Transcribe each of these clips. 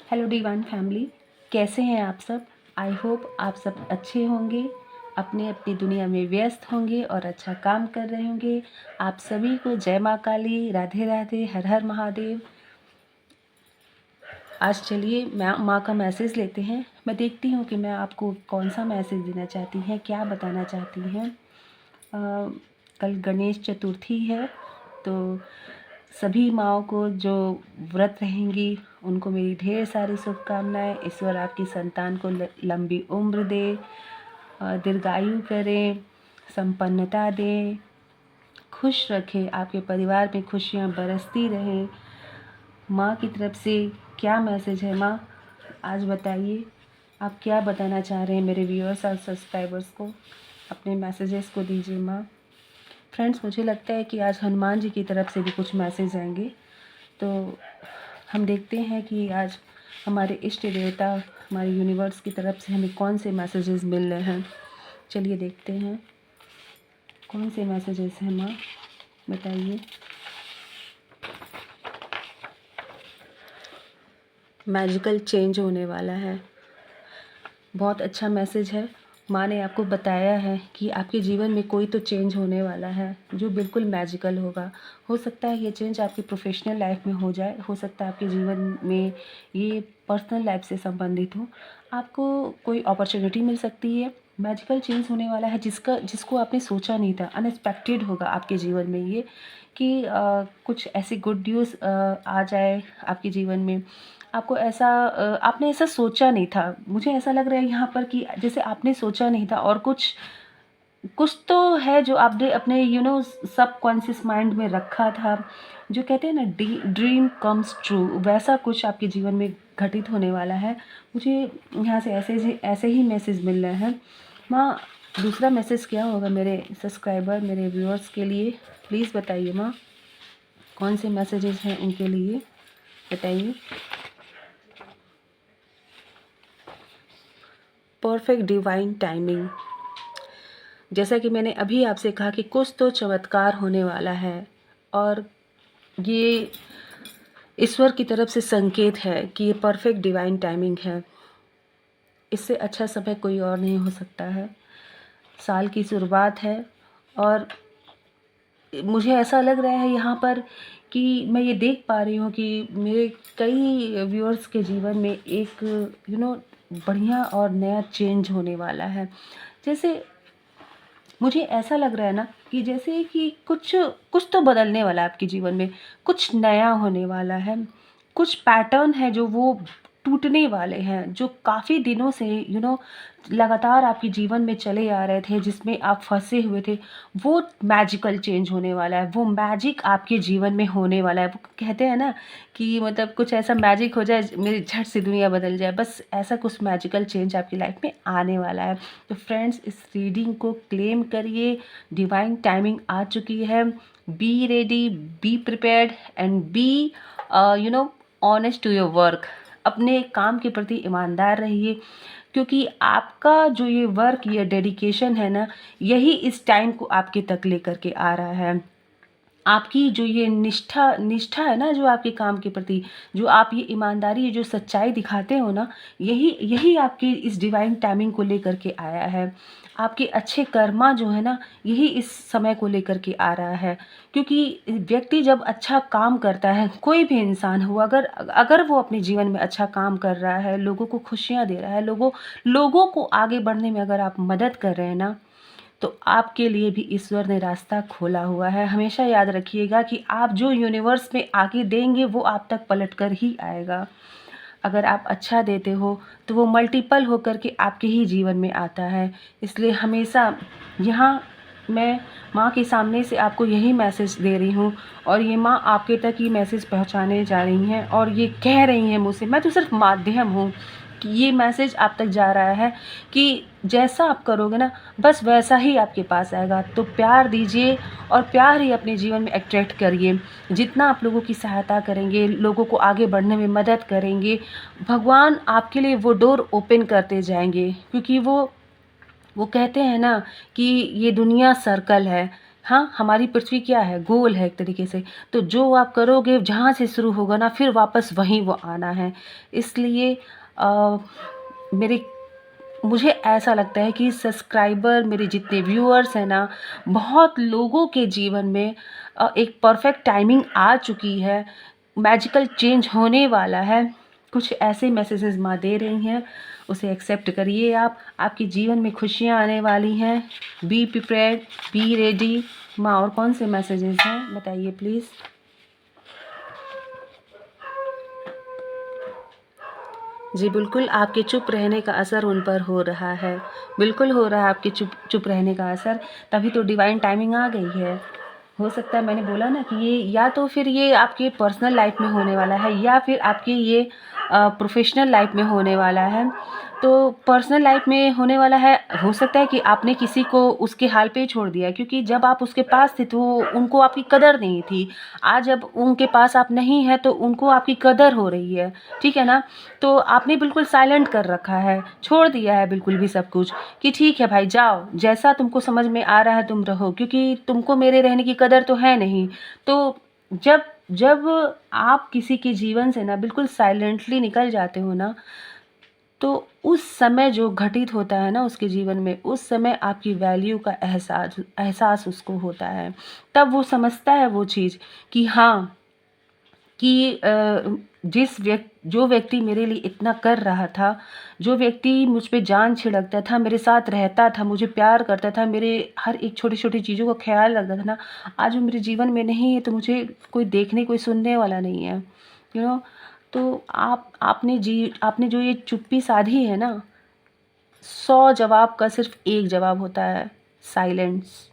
Hello divine family, कैसे हैं आप सब। आई होप आप सब अच्छे होंगे, अपने अपनी दुनिया में व्यस्त होंगे और अच्छा काम कर रहे होंगे। आप सभी को जय माँ काली, राधे राधे, हर हर महादेव। आज चलिए माँ का मैसेज लेते हैं। मैं देखती हूँ कि मैं आपको कौन सा मैसेज देना चाहती हैं, क्या बताना चाहती हैं। कल गणेश चतुर्थी है, तो सभी माँओं को जो व्रत रहेंगी उनको मेरी ढेर सारी शुभकामनाएं। ईश्वर आपकी संतान को लंबी उम्र दे, दीर्घायु करें, संपन्नता दे, खुश रखें, आपके परिवार में खुशियाँ बरसती रहें। माँ की तरफ से क्या मैसेज है माँ, आज बताइए। आप क्या बताना चाह रहे हैं मेरे व्यूअर्स और सब्सक्राइबर्स को, अपने मैसेजेस को दीजिए माँ। फ्रेंड्स, मुझे लगता है कि आज हनुमान जी की तरफ से भी कुछ मैसेज आएंगे, तो हम देखते हैं कि आज हमारे इष्ट देवता, हमारे यूनिवर्स की तरफ से हमें कौन से मैसेजेस मिल रहे हैं। चलिए देखते हैं कौन से मैसेजेस हैं माँ, बताइए। मैजिकल चेंज होने वाला है, बहुत अच्छा मैसेज है। माँ ने आपको बताया है कि आपके जीवन में कोई तो चेंज होने वाला है जो बिल्कुल मैजिकल होगा। हो सकता है ये चेंज आपकी प्रोफेशनल लाइफ में हो जाए, हो सकता है आपके जीवन में ये पर्सनल लाइफ से संबंधित हो। आपको कोई अपॉर्चुनिटी मिल सकती है, मैजिकल चेंज होने वाला है जिसको आपने सोचा नहीं था। अनएक्सपेक्टेड होगा आपके जीवन में ये कि कुछ ऐसी गुड न्यूज़ आ जाए आपके जीवन में। आपको ऐसा आपने ऐसा सोचा नहीं था। मुझे ऐसा लग रहा है यहाँ पर कि जैसे आपने सोचा नहीं था और कुछ कुछ तो है जो आपने अपने सबकॉन्शियस माइंड में रखा था। जो कहते हैं ना, ड्रीम कम्स ट्रू, वैसा कुछ आपके जीवन में घटित होने वाला है। मुझे यहाँ से ऐसे ही मैसेज मिल रहे हैं माँ। दूसरा मैसेज क्या होगा मेरे सब्सक्राइबर, मेरे व्यूअर्स के लिए, प्लीज़ बताइए माँ। कौन से मैसेजेस हैं उनके लिए, बताइए। परफेक्ट डिवाइन टाइमिंग, जैसा कि मैंने अभी आपसे कहा कि कुछ तो चमत्कार होने वाला है और ये ईश्वर की तरफ से संकेत है कि ये परफेक्ट डिवाइन टाइमिंग है। इससे अच्छा समय कोई और नहीं हो सकता है। साल की शुरुआत है और मुझे ऐसा लग रहा है यहाँ पर कि मैं ये देख पा रही हूँ कि मेरे कई व्यूअर्स के जीवन में एक बढ़िया और नया चेंज होने वाला है। जैसे मुझे ऐसा लग रहा है ना कि जैसे कि कुछ कुछ तो बदलने वाला है आपके जीवन में, कुछ नया होने वाला है। कुछ पैटर्न है जो वो टूटने वाले हैं, जो काफ़ी दिनों से लगातार आपके जीवन में चले आ रहे थे, जिसमें आप फंसे हुए थे। वो मैजिकल चेंज होने वाला है, वो मैजिक आपके जीवन में होने वाला है। वो कहते हैं ना कि मतलब कुछ ऐसा मैजिक हो जाए, मेरी झट से दुनिया बदल जाए, बस ऐसा कुछ मैजिकल चेंज आपकी लाइफ में आने वाला है। तो फ्रेंड्स, इस रीडिंग को क्लेम करिए, डिवाइन टाइमिंग आ चुकी है। Be ready, be prepared and be honest to your work. अपने काम के प्रति ईमानदार रहिए, क्योंकि आपका जो ये वर्क, ये डेडिकेशन है ना, यही इस टाइम को आपके तक लेकर के आ रहा है। आपकी जो ये निष्ठा है ना, जो आपके काम के प्रति, जो आप ये ईमानदारी, जो सच्चाई दिखाते हो ना, यही यही आपकी इस डिवाइन टाइमिंग को लेकर के आया है। आपके अच्छे कर्मा जो है ना, यही इस समय को लेकर के आ रहा है। क्योंकि व्यक्ति जब अच्छा काम करता है, कोई भी इंसान हो, अगर अगर वो अपने जीवन में अच्छा काम कर रहा है, लोगों को खुशियाँ दे रहा है, लोगों को आगे बढ़ने में अगर आप मदद कर रहे हैं ना, तो आपके लिए भी ईश्वर ने रास्ता खोला हुआ है। हमेशा याद रखिएगा कि आप जो यूनिवर्स में आगे देंगे वो आप तक पलट कर ही आएगा। अगर आप अच्छा देते हो तो वो मल्टीपल होकर के आपके ही जीवन में आता है। इसलिए हमेशा यहाँ मैं माँ के सामने से आपको यही मैसेज दे रही हूँ, और ये माँ आपके तक ये मैसेज पहुँचाने जा रही हैं और ये कह रही हैं मुझसे। मैं तो सिर्फ माध्यम हूँ कि ये मैसेज आप तक जा रहा है कि जैसा आप करोगे ना, बस वैसा ही आपके पास आएगा। तो प्यार दीजिए और प्यार ही अपने जीवन में अट्रैक्ट करिए। जितना आप लोगों की सहायता करेंगे, लोगों को आगे बढ़ने में मदद करेंगे, भगवान आपके लिए वो डोर ओपन करते जाएंगे। क्योंकि वो कहते हैं ना कि ये दुनिया सर्कल है, हाँ, हमारी पृथ्वी क्या है, गोल है एक तरीके से। तो जो आप करोगे जहाँ से शुरू होगा ना, फिर वापस वहीं वो आना है। इसलिए अ, मेरे मुझे ऐसा लगता है कि सब्सक्राइबर, मेरे जितने व्यूअर्स हैं ना, बहुत लोगों के जीवन में एक परफेक्ट टाइमिंग आ चुकी है, मैजिकल चेंज होने वाला है। कुछ ऐसे मैसेजेस माँ दे रही हैं, उसे एक्सेप्ट करिए आप। आपके जीवन में खुशियाँ आने वाली हैं। Be prepared, be ready. माँ और कौन से मैसेजेस हैं बताइए प्लीज़। जी बिल्कुल, आपके चुप रहने का असर उन पर हो रहा है। बिल्कुल हो रहा है आपके चुप चुप रहने का असर, तभी तो डिवाइन टाइमिंग आ गई है। हो सकता है, मैंने बोला ना कि ये या तो फिर ये आपके पर्सनल लाइफ में होने वाला है, या फिर आपके ये प्रोफेशनल लाइफ में होने वाला है। तो पर्सनल लाइफ में होने वाला है, हो सकता है कि आपने किसी को उसके हाल पे ही छोड़ दिया, क्योंकि जब आप उसके पास थे तो उनको आपकी कदर नहीं थी। आज जब उनके पास आप नहीं हैं तो उनको आपकी कदर हो रही है, ठीक है ना? तो आपने बिल्कुल साइलेंट कर रखा है, छोड़ दिया है बिल्कुल भी सब कुछ, कि ठीक है भाई जाओ, जैसा तुमको समझ में आ रहा है तुम रहो, क्योंकि तुमको मेरे रहने की कदर तो है नहीं। तो जब जब आप किसी के जीवन से ना बिल्कुल साइलेंटली निकल जाते हो ना, तो उस समय जो घटित होता है ना उसके जीवन में, उस समय आपकी वैल्यू का एहसास एहसास उसको होता है। तब वो समझता है वो चीज़ कि हाँ, कि जो व्यक्ति मेरे लिए इतना कर रहा था, जो व्यक्ति मुझ पे जान छिड़कता था, मेरे साथ रहता था, मुझे प्यार करता था, मेरे हर एक छोटी-छोटी चीज़ों का ख़्याल रखता था ना, आज वो मेरे जीवन में नहीं है, तो मुझे कोई देखने, कोई सुनने वाला नहीं है। यू नो तो आपने जो ये चुप्पी साधी है ना, 100 जवाब का सिर्फ़ एक जवाब होता है, साइलेंस।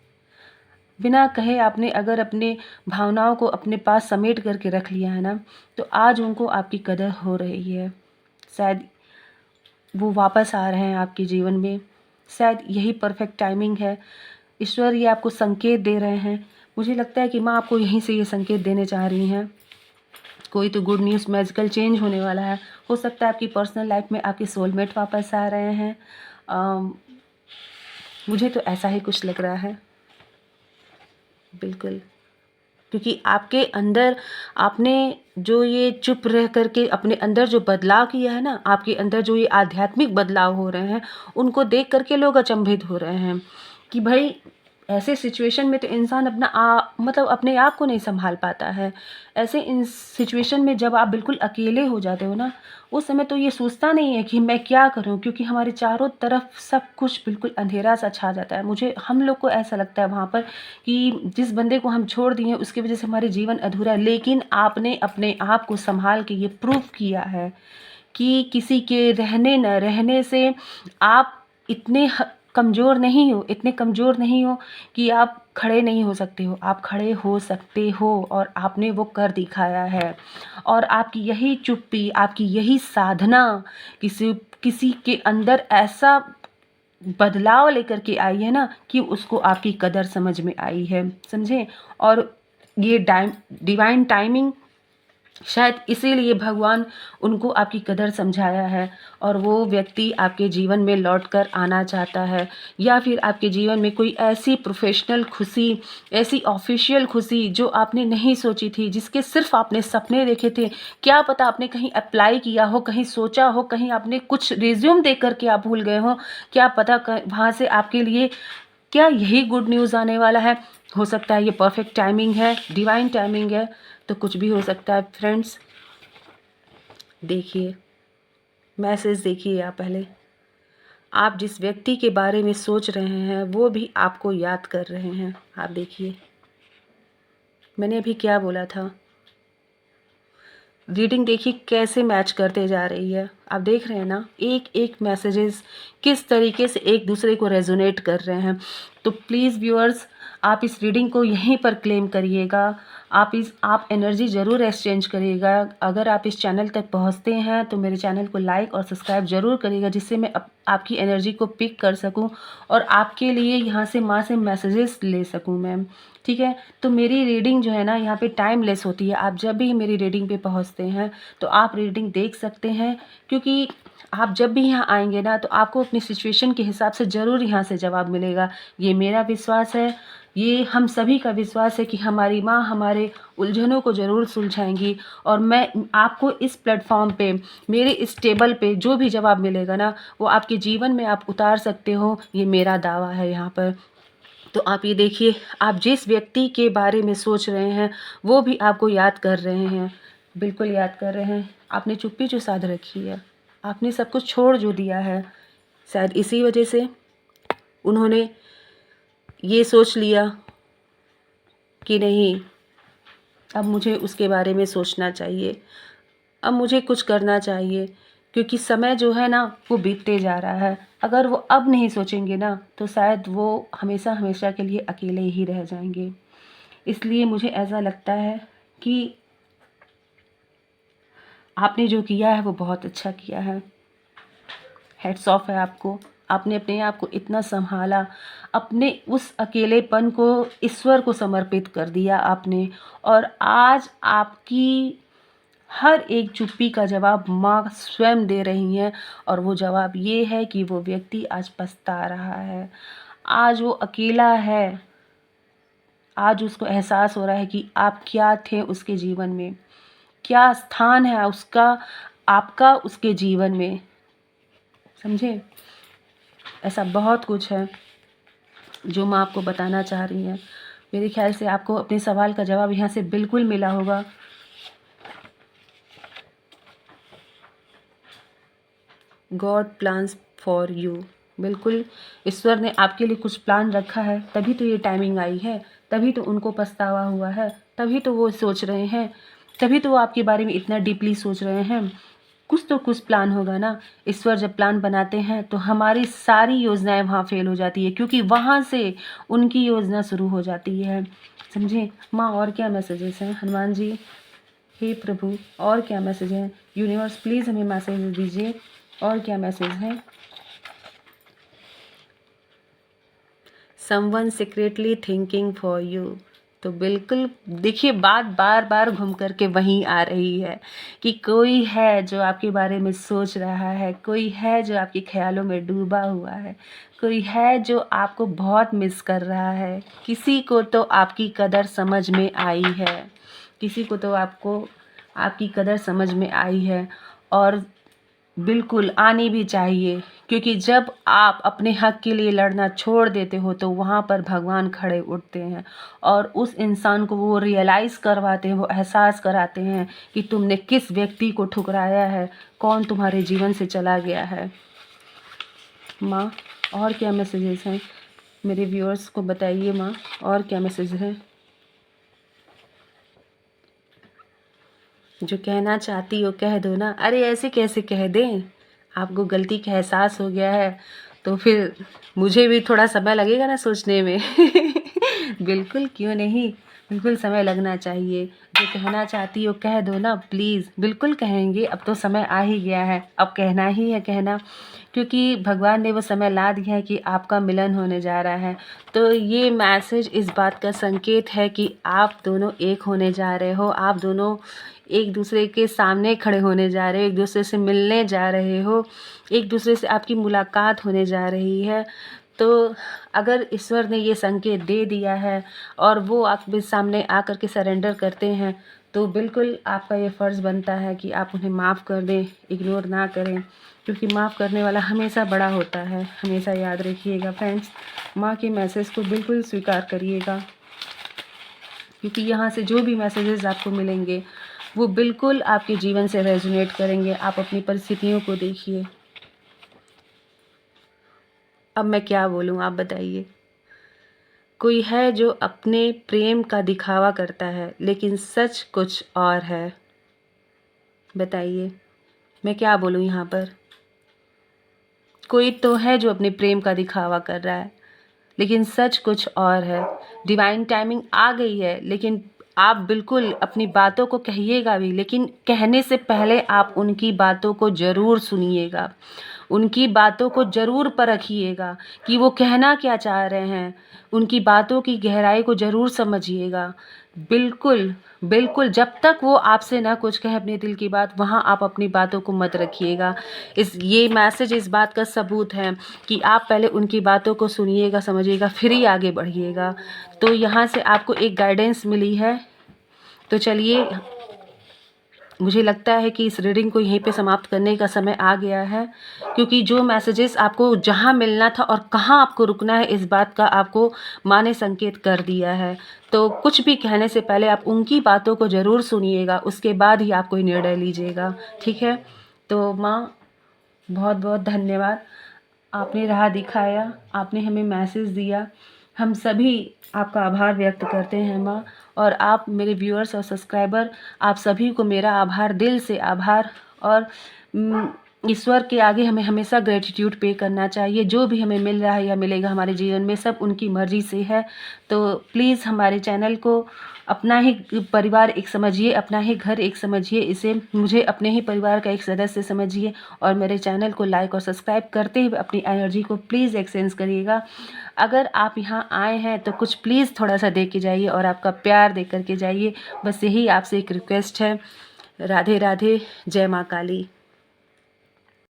बिना कहे आपने अगर अपने भावनाओं को अपने पास समेट करके रख लिया है ना, तो आज उनको आपकी कदर हो रही है। शायद वो वापस आ रहे हैं आपके जीवन में, शायद यही परफेक्ट टाइमिंग है। ईश्वर ये आपको संकेत दे रहे हैं। मुझे लगता है कि माँ आपको यहीं से ये संकेत देने चाह रही हैं। कोई तो गुड न्यूज़, मैजिकल चेंज होने वाला है। हो सकता है आपकी पर्सनल लाइफ में आपके सोलमेट वापस आ रहे हैं। मुझे तो ऐसा ही कुछ लग रहा है, बिल्कुल। क्योंकि आपके अंदर आपने जो ये चुप रह करके अपने अंदर जो बदलाव किया है ना, आपके अंदर जो ये आध्यात्मिक बदलाव हो रहे हैं, उनको देख करके लोग अचंभित हो रहे हैं कि भाई ऐसे सिचुएशन में तो इंसान मतलब अपने आप को नहीं संभाल पाता है। ऐसे इन सिचुएशन में जब आप बिल्कुल अकेले हो जाते हो ना, उस समय तो ये सोचता नहीं है कि मैं क्या करूं, क्योंकि हमारे चारों तरफ सब कुछ बिल्कुल अंधेरा सा छा जाता है। हम लोग को ऐसा लगता है वहाँ पर कि जिस बंदे को हम छोड़ दिए उसकी वजह से हमारे जीवन अधूरा है। लेकिन आपने अपने आप को संभाल के ये प्रूव किया है कि किसी के रहने न रहने से आप कमज़ोर नहीं हो, इतने कमज़ोर नहीं हो कि आप खड़े नहीं हो सकते हो। आप खड़े हो सकते हो, और आपने वो कर दिखाया है। और आपकी यही चुप्पी, आपकी यही साधना किसी किसी के अंदर ऐसा बदलाव लेकर के आई है ना, कि उसको आपकी कदर समझ में आई है, समझे? और ये डिवाइन टाइमिंग, शायद इसीलिए भगवान उनको आपकी कदर समझाया है, और वो व्यक्ति आपके जीवन में लौट कर आना चाहता है। या फिर आपके जीवन में कोई ऐसी प्रोफेशनल खुशी, ऐसी ऑफिशियल खुशी जो आपने नहीं सोची थी, जिसके सिर्फ आपने सपने देखे थे। क्या पता आपने कहीं अप्लाई किया हो, कहीं सोचा हो, कहीं आपने कुछ रिज्यूम दे करके आप भूल गए हो। क्या पता वहाँ से आपके लिए क्या यही गुड न्यूज़ आने वाला है। हो सकता है ये परफेक्ट टाइमिंग है, डिवाइन टाइमिंग है, तो कुछ भी हो सकता है फ्रेंड्स। देखिए, मैसेज देखिए आप पहले। आप जिस व्यक्ति के बारे में सोच रहे हैं वो भी आपको याद कर रहे हैं। आप देखिए, मैंने अभी क्या बोला था। रीडिंग देखिए कैसे मैच करते जा रही है। आप देख रहे हैं ना, एक एक मैसेजेस किस तरीके से एक दूसरे को रेजोनेट कर रहे हैं। तो प्लीज़ व्यूअर्स, आप इस रीडिंग को यहीं पर क्लेम करिएगा। आप एनर्जी ज़रूर एक्सचेंज करिएगा। अगर आप इस चैनल तक पहुंचते हैं तो मेरे चैनल को लाइक और सब्सक्राइब ज़रूर करिएगा, जिससे मैं आपकी एनर्जी को पिक कर सकूं और आपके लिए यहाँ से माँ से मैसेजेस ले सकूं मैम। ठीक है, तो मेरी रीडिंग जो है ना यहाँ पे टाइमलेस होती है। आप जब भी मेरी रीडिंग पे पहुँचते हैं तो आप रीडिंग देख सकते हैं, क्योंकि आप जब भी यहाँ आएंगे ना तो आपको अपनी सिचुएशन के हिसाब से ज़रूर यहाँ से जवाब मिलेगा। ये मेरा विश्वास है। ये हम सभी का विश्वास है कि हमारी माँ हमारे उलझनों को ज़रूर सुलझाएंगी। और मैं आपको इस प्लेटफॉर्म पे, मेरे इस टेबल पे जो भी जवाब मिलेगा ना, वो आपके जीवन में आप उतार सकते हो, ये मेरा दावा है यहाँ पर। तो आप ये देखिए, आप जिस व्यक्ति के बारे में सोच रहे हैं वो भी आपको याद कर रहे हैं, बिल्कुल याद कर रहे हैं। आपने चुप्पी जो साध रखी है, आपने सब कुछ छोड़ जो दिया है, शायद इसी वजह से उन्होंने ये सोच लिया कि नहीं, अब मुझे उसके बारे में सोचना चाहिए, अब मुझे कुछ करना चाहिए, क्योंकि समय जो है ना वो बीतते जा रहा है। अगर वो अब नहीं सोचेंगे ना तो शायद वो हमेशा हमेशा के लिए अकेले ही रह जाएंगे। इसलिए मुझे ऐसा लगता है कि आपने जो किया है वो बहुत अच्छा किया है, हेड्स ऑफ है आपको। आपने अपने आप को इतना संभाला, अपने उस अकेलेपन को ईश्वर को समर्पित कर दिया आपने, और आज आपकी हर एक चुप्पी का जवाब माँ स्वयं दे रही हैं। और वो जवाब ये है कि वो व्यक्ति आज पछता रहा है, आज वो अकेला है, आज उसको एहसास हो रहा है कि आप क्या थे उसके जीवन में, क्या स्थान है उसका, आपका उसके जीवन में। समझे? ऐसा बहुत कुछ है जो माँ आपको बताना चाह रही हैं। मेरे ख्याल से आपको अपने सवाल का जवाब यहाँ से बिल्कुल मिला होगा। गॉड प्लान्स फॉर यू, बिल्कुल ईश्वर ने आपके लिए कुछ प्लान रखा है, तभी तो ये टाइमिंग आई है, तभी तो उनको पछतावा हुआ है, तभी तो वो सोच रहे हैं, तभी तो वो आपके बारे में इतना डीपली सोच रहे हैं। कुछ तो कुछ प्लान होगा ना। ईश्वर जब प्लान बनाते हैं तो हमारी सारी योजनाएं वहाँ फेल हो जाती है, क्योंकि वहाँ से उनकी योजना शुरू हो जाती है। समझे माँ? और क्या मैसेजेस हैं हनुमान जी? हे प्रभु, और क्या मैसेज है? यूनिवर्स प्लीज़ हमें मैसेज दीजिए, और क्या मैसेज है? Someone secretly thinking for you. तो बिल्कुल देखिए, बात बार बार घूम कर के वहीं आ रही है कि कोई है जो आपके बारे में सोच रहा है, कोई है जो आपके ख्यालों में डूबा हुआ है, कोई है जो आपको बहुत मिस कर रहा है। किसी को तो आपकी कदर समझ में आई है, किसी को तो आपकी कदर समझ में आई है, और बिल्कुल आनी भी चाहिए। क्योंकि जब आप अपने हक के लिए लड़ना छोड़ देते हो तो वहाँ पर भगवान खड़े उठते हैं, और उस इंसान को वो रियलाइज़ करवाते हैं, वो एहसास कराते हैं कि तुमने किस व्यक्ति को ठुकराया है, कौन तुम्हारे जीवन से चला गया है। माँ, और क्या मैसेजेस हैं? मेरे व्यूअर्स को बताइए माँ, और क्या मैसेज है? जो कहना चाहती हो कह दो ना। अरे ऐसे कैसे कह दें? आपको गलती का एहसास हो गया है तो फिर मुझे भी थोड़ा समय लगेगा ना सोचने में। बिल्कुल, क्यों नहीं, बिल्कुल समय लगना चाहिए। जो कहना चाहती हो कह दो ना प्लीज़। बिल्कुल कहेंगे, अब तो समय आ ही गया है, अब कहना ही है कहना, क्योंकि भगवान ने वो समय ला दिया है कि आपका मिलन होने जा रहा है। तो ये मैसेज इस बात का संकेत है कि आप दोनों एक होने जा रहे हो, आप दोनों एक दूसरे के सामने खड़े होने जा रहे हो, एक दूसरे से मिलने जा रहे हो, एक दूसरे से आपकी मुलाकात होने जा रही है। तो अगर ईश्वर ने ये संकेत दे दिया है और वो आपके सामने आकर के सरेंडर करते हैं, तो बिल्कुल आपका ये फ़र्ज़ बनता है कि आप उन्हें माफ़ कर दें, इग्नोर ना करें, क्योंकि माफ़ करने वाला हमेशा बड़ा होता है। हमेशा याद रखिएगा फ्रेंड्स, माँ के मैसेज को बिल्कुल स्वीकार करिएगा, क्योंकि यहाँ से जो भी मैसेजेस आपको मिलेंगे वो बिल्कुल आपके जीवन से रेजोनेट करेंगे। आप अपनी परिस्थितियों को देखिए। अब मैं क्या बोलूँ, आप बताइए। कोई है जो अपने प्रेम का दिखावा करता है लेकिन सच कुछ और है। बताइए मैं क्या बोलूँ यहाँ पर। कोई तो है जो अपने प्रेम का दिखावा कर रहा है लेकिन सच कुछ और है। डिवाइन टाइमिंग आ गई है, लेकिन आप बिल्कुल अपनी बातों को कहिएगा भी, लेकिन कहने से पहले आप उनकी बातों को ज़रूर सुनिएगा, उनकी बातों को ज़रूर परखिएगा कि वो कहना क्या चाह रहे हैं, उनकी बातों की गहराई को ज़रूर समझिएगा। बिल्कुल, बिल्कुल, जब तक वो आपसे ना कुछ कहे अपने दिल की बात, वहाँ आप अपनी बातों को मत रखिएगा। ये मैसेज इस बात का सबूत है कि आप पहले उनकी बातों को सुनिएगा, समझिएगा, फिर ही आगे बढ़िएगा। तो यहाँ से आपको एक गाइडेंस मिली है। तो चलिए, मुझे लगता है कि इस रीडिंग को यहीं पे समाप्त करने का समय आ गया है, क्योंकि जो मैसेजेस आपको जहाँ मिलना था और कहाँ आपको रुकना है, इस बात का आपको माँ ने संकेत कर दिया है। तो कुछ भी कहने से पहले आप उनकी बातों को ज़रूर सुनिएगा, उसके बाद ही आप कोई निर्णय लीजिएगा, ठीक है? तो माँ, बहुत बहुत धन्यवाद। आपने राह दिखाया, आपने हमें मैसेज दिया। हम सभी आपका आभार व्यक्त करते हैं माँ। और आप मेरे व्यूअर्स और सब्सक्राइबर, आप सभी को मेरा आभार, दिल से आभार। और ईश्वर के आगे हमें हमेशा ग्रेटिट्यूड पे करना चाहिए। जो भी हमें मिल रहा है या मिलेगा हमारे जीवन में, सब उनकी मर्ज़ी से है। तो प्लीज़ हमारे चैनल को अपना ही परिवार एक समझिए, अपना ही घर एक समझिए, इसे मुझे अपने ही परिवार का एक सदस्य समझिए। और मेरे चैनल को लाइक और सब्सक्राइब करते हुए अपनी एनर्जी को प्लीज़ एक्सचेंज करिएगा। अगर आप यहाँ आए हैं तो कुछ प्लीज़ थोड़ा सा दे के जाइए और आपका प्यार दे कर के जाइए। बस यही आपसे एक रिक्वेस्ट है। राधे राधे, जय माँ काली।